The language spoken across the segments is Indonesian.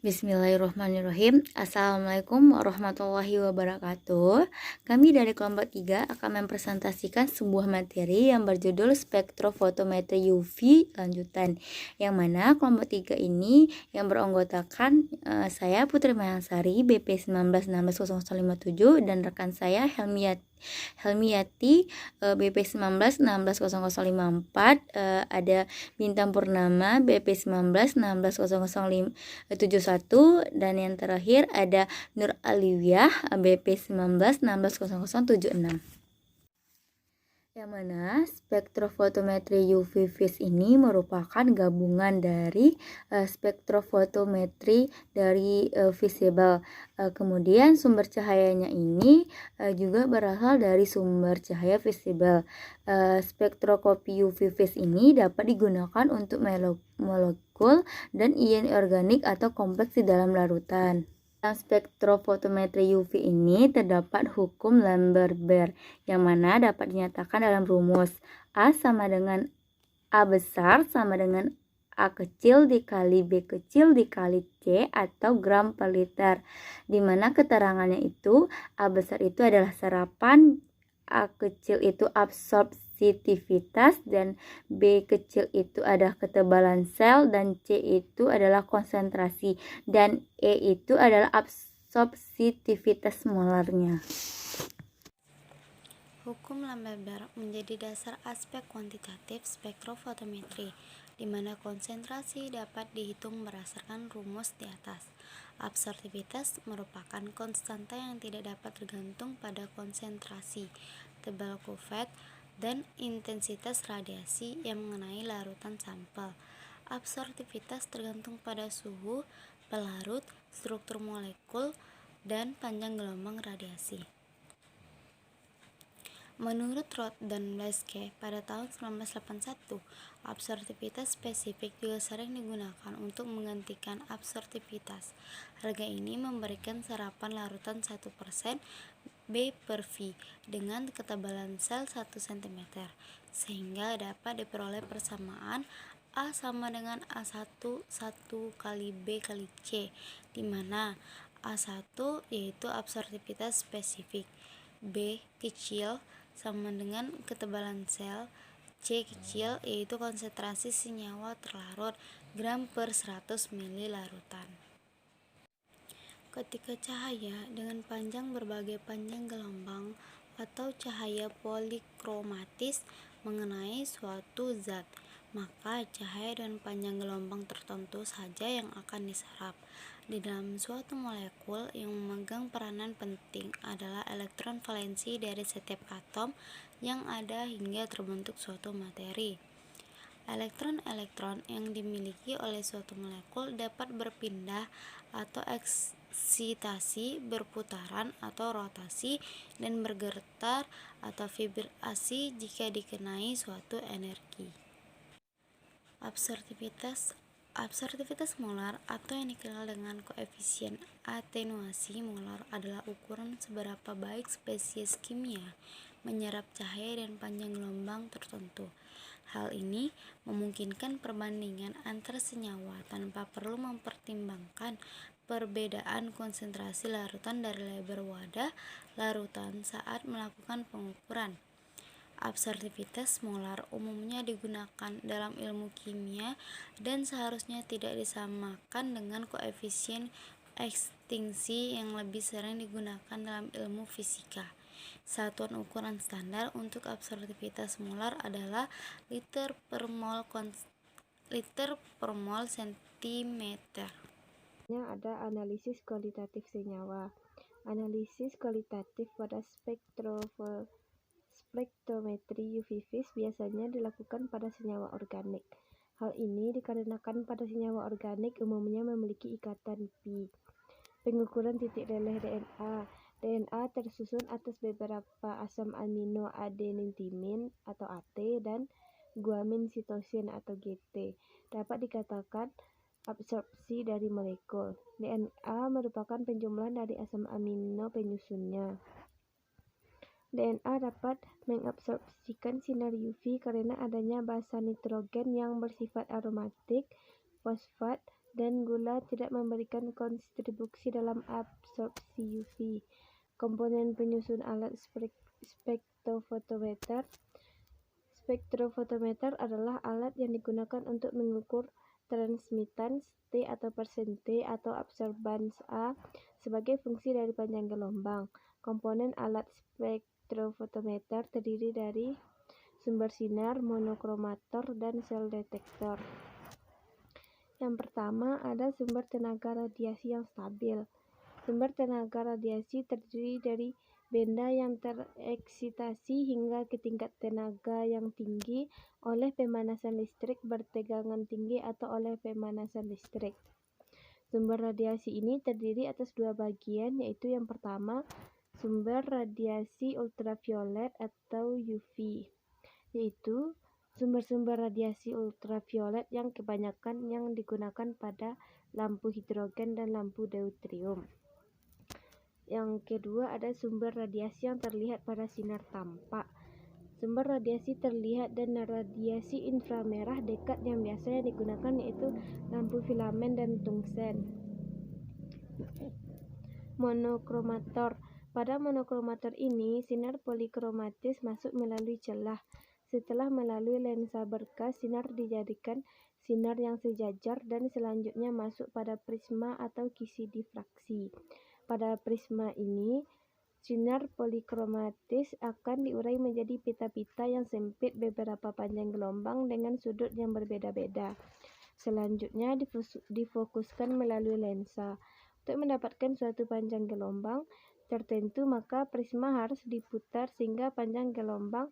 Bismillahirrahmanirrahim. Assalamualaikum warahmatullahi wabarakatuh. Kami dari kelompok 3 akan mempresentasikan sebuah materi yang berjudul spektrofotometri UV lanjutan. Yang mana kelompok 3 ini yang beranggotakan saya Putri Mayangsari BP 19160057 dan rekan saya Helmiati BP 19160054, ada Bintang Purnama BP 19160071, dan yang terakhir ada Nur Aliwiyah BP 19160076. Yang mana spektrofotometri UV vis ini merupakan gabungan dari spektrofotometri dari visible. Kemudian sumber cahayanya ini juga berasal dari sumber cahaya visible. Spektroskopi UV vis ini dapat digunakan untuk molekul dan ion organik atau kompleks di dalam larutan. Dalam spektrofotometri UV ini terdapat hukum Lambert-Beer yang mana dapat dinyatakan dalam rumus A sama dengan A besar sama dengan A kecil dikali B kecil dikali C atau gram per liter, di mana keterangannya itu A besar itu adalah serapan, A kecil itu absorpsitivitas, dan B kecil itu adalah ketebalan sel, dan C itu adalah konsentrasi, dan E itu adalah absorpsitivitas molarnya. Hukum Lambert-Beer menjadi dasar aspek kuantitatif spektrofotometri, di mana konsentrasi dapat dihitung berdasarkan rumus di atas. Absorptivitas merupakan konstanta yang tidak dapat tergantung pada konsentrasi, tebal kuvet, dan intensitas radiasi yang mengenai larutan sampel. Absorptivitas tergantung pada suhu, pelarut, struktur molekul, dan panjang gelombang radiasi. Menurut Roth dan Blaschke pada tahun 1981, absorptivitas spesifik juga sering digunakan untuk menggantikan absorptivitas. Harga ini memberikan serapan larutan 1% B per V dengan ketebalan sel 1 cm, sehingga dapat diperoleh persamaan A sama dengan A1 1 kali B kali C, di mana A1 yaitu absorptivitas spesifik, B kecil sama dengan ketebalan sel, C kecil yaitu konsentrasi senyawa terlarut gram per 100 ml larutan. Ketika cahaya dengan panjang berbagai panjang gelombang atau cahaya polikromatis mengenai suatu zat, maka cahaya dengan panjang gelombang tertentu saja yang akan diserap. Di dalam suatu molekul yang memegang peranan penting adalah elektron valensi dari setiap atom yang ada hingga terbentuk suatu materi. Elektron-elektron yang dimiliki oleh suatu molekul dapat berpindah atau eksitasi, berputaran atau rotasi, dan bergetar atau vibrasi jika dikenai suatu energi. Absorptivitas molar atau yang dikenal dengan koefisien atenuasi molar adalah ukuran seberapa baik spesies kimia menyerap cahaya dan panjang gelombang tertentu. Hal ini memungkinkan perbandingan antar senyawa tanpa perlu mempertimbangkan perbedaan konsentrasi larutan dari lebar wadah larutan saat melakukan pengukuran. Absorptivitas molar umumnya digunakan dalam ilmu kimia dan seharusnya tidak disamakan dengan koefisien ekstinsi yang lebih sering digunakan dalam ilmu fisika. Satuan ukuran standar untuk absorptivitas molar adalah liter per mol sentimeter. Ada analisis kualitatif senyawa. Analisis kualitatif pada spektrometri UV vis biasanya dilakukan pada senyawa organik. Hal ini dikarenakan pada senyawa organik umumnya memiliki ikatan pi. Pengukuran titik leleh DNA. DNA tersusun atas beberapa asam amino adenitimin atau AT dan guanin sitosin atau GT. Dapat dikatakan absorpsi dari molekul. DNA merupakan penjumlahan dari asam amino penyusunnya. DNA dapat mengabsorpsikan sinar UV karena adanya basa nitrogen yang bersifat aromatik, fosfat, dan gula tidak memberikan kontribusi dalam absorpsi UV. Komponen penyusun alat spektrofotometer. Spektrofotometer adalah alat yang digunakan untuk mengukur transmittance T atau persen T atau absorbance A sebagai fungsi dari panjang gelombang. Komponen alat spektrofotometer terdiri dari sumber sinar, monokromator, dan sel detektor. Yang pertama ada sumber tenaga radiasi yang stabil. Sumber tenaga radiasi terdiri dari benda yang tereksitasi hingga ke tingkat tenaga yang tinggi oleh pemanasan listrik bertegangan tinggi atau oleh pemanasan listrik. Sumber radiasi ini terdiri atas dua bagian, yaitu yang pertama sumber radiasi ultraviolet atau UV, yaitu sumber-sumber radiasi ultraviolet yang kebanyakan yang digunakan pada lampu hidrogen dan lampu deuterium. Yang kedua ada sumber radiasi yang terlihat pada sinar tampak. Sumber radiasi terlihat dan radiasi inframerah dekat yang biasanya digunakan yaitu lampu filamen dan tungsten. Monokromator. Pada monokromator ini, sinar polikromatis masuk melalui celah. Setelah melalui lensa berkas, sinar dijadikan sinar yang sejajar dan selanjutnya masuk pada prisma atau kisi difraksi. Pada prisma ini, sinar polikromatis akan diurai menjadi pita-pita yang sempit beberapa panjang gelombang dengan sudut yang berbeda-beda. Selanjutnya difokuskan melalui lensa. Untuk mendapatkan suatu panjang gelombang tertentu, maka prisma harus diputar sehingga panjang gelombang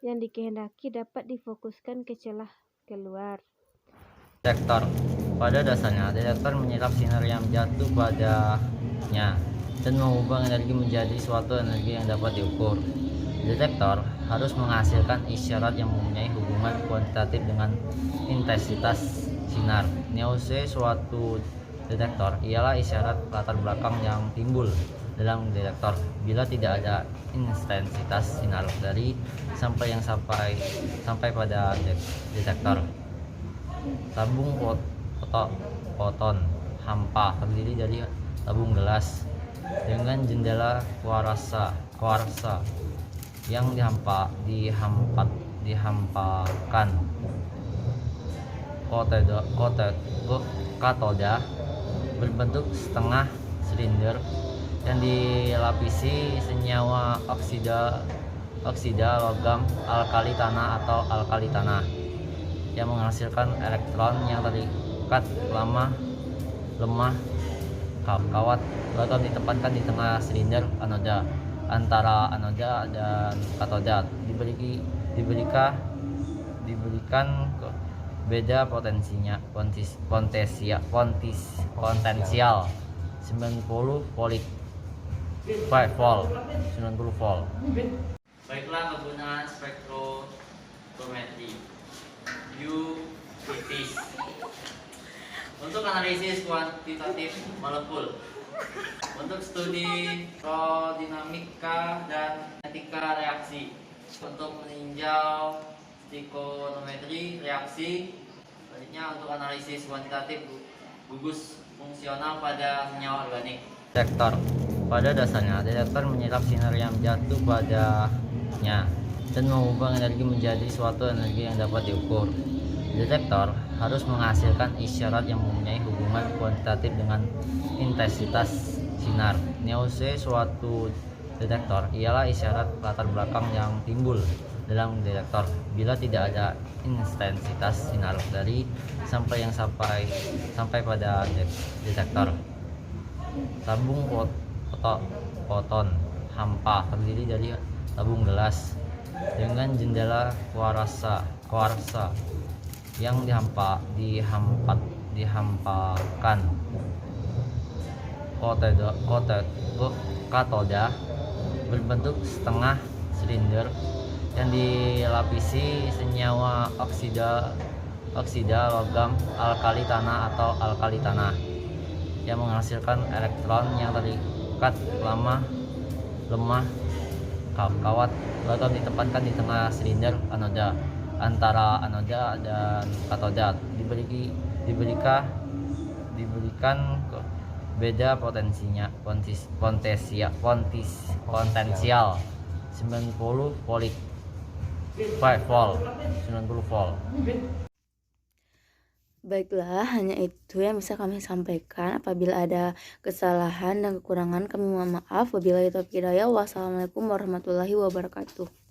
yang dikehendaki dapat difokuskan ke celah keluar. Detektor. Pada dasarnya, detektor menyerap sinar yang jatuh padanya dan mengubah energi menjadi suatu energi yang dapat diukur. Detektor harus menghasilkan isyarat yang mempunyai hubungan kuantitatif dengan intensitas sinar. Nilai suatu detektor ialah isyarat latar belakang yang timbul dalam detektor bila tidak ada intensitas sinar dari sampai pada detektor. Tabung foton hampa terdiri dari tabung gelas dengan jendela kuarsa yang dihampakan katoda berbentuk setengah silinder yang dilapisi senyawa oksida logam alkali tanah atau alkali tanah yang menghasilkan elektron yang terikat lemah kawat atau ditempatkan di tengah silinder anoda. Antara anoda dan katoda diberikan beda potensial 90 volt. Baiklah, kegunaan spektrometri UV untuk analisis kuantitatif molekul, untuk studi prodinamika dan kinetika reaksi, untuk meninjau stikonometri reaksi, selanjutnya untuk analisis kuantitatif gugus fungsional pada senyawa organik. Detektor. Pada dasarnya, detektor menyerap sinar yang jatuh padanya dan mengubah energi menjadi suatu energi yang dapat diukur. Detektor harus menghasilkan isyarat yang mempunyai hubungan kuantitatif dengan intensitas sinar. Nilai suatu detektor ialah isyarat latar belakang yang timbul dalam detektor bila tidak ada intensitas sinar dari sampai pada detektor. Tabung foton hampa terdiri dari tabung gelas dengan jendela kuarsa yang dihampakan katoda berbentuk setengah silinder yang dilapisi senyawa oksida logam alkali tanah atau alkali tanah yang menghasilkan elektron yang terikat lemah kawat atau ditempatkan di tengah silinder anoda. Antara anoda dan katoda diberikan beda potensial 90 volt 5 volt 90 volt. Baiklah, hanya itu yang bisa kami sampaikan. Apabila ada kesalahan dan kekurangan, kami mohon maaf. Wabillahi taufiq hidayah. Wassalamualaikum warahmatullahi wabarakatuh.